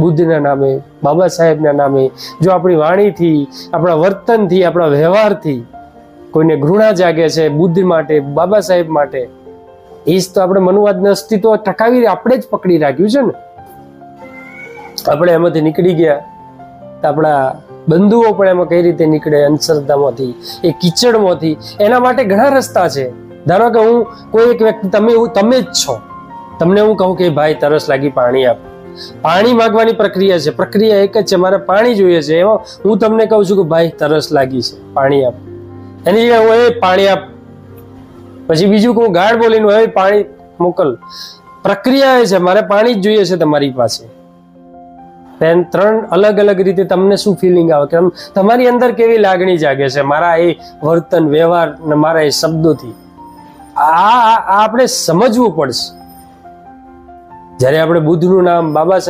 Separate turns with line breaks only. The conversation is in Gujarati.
બુદ્ધના નામે, બાબા સાહેબના નામે જો આપણી વાણીથી, આપણા વર્તનથી, આપણા વ્યવહારથી કોઈને ઘૃણા જાગે છે બુદ્ધ માટે, બાબા સાહેબ માટે, એ જ તો આપણે મનુવાદનું અસ્તિત્વ ટકાવી આપણે જ પકડી રાખ્યું છે ને. આપણે એમાંથી નીકળી ગયા તો આપણા બંધુઓ પણ એમાં કઈ રીતે નીકળે, અંધશ્રદ્ધામાંથી, એ કીચડમાંથી. એના માટે ઘણા રસ્તા છે. ધારો કે હું કોઈ એક વ્યક્તિ, તમે જ છો, તમને હું કહું કે ભાઈ તરસ લાગી, પાણી આપ. પાણી માંગવાની પ્રક્રિયા છે, પ્રક્રિયા એક જ છે, મારે પાણી જોઈએ છે. એમાં હું તમને કહું છું કે ભાઈ તરસ લાગી છે, પાણી આપ. એની જગ્યાએ હું એ પાણી આપ, પછી બીજું કહું ગાઢ બોલીને હવે પાણી મોકલ. પ્રક્રિયા એ છે, મારે પાણી જ જોઈએ છે તમારી પાસે. ત્રણ અલગ અલગ રીતે તમને શું ફિલિંગ આવે, કે તમારી અંદર કેવી લાગણી જાગે છે મારા એ વર્તન, વ્યવહાર ને મારા એ શબ્દોથી. આ આપણે સમજવું પડશે. જ્યારે આપણે બુદ્ધનું નામ, બાબા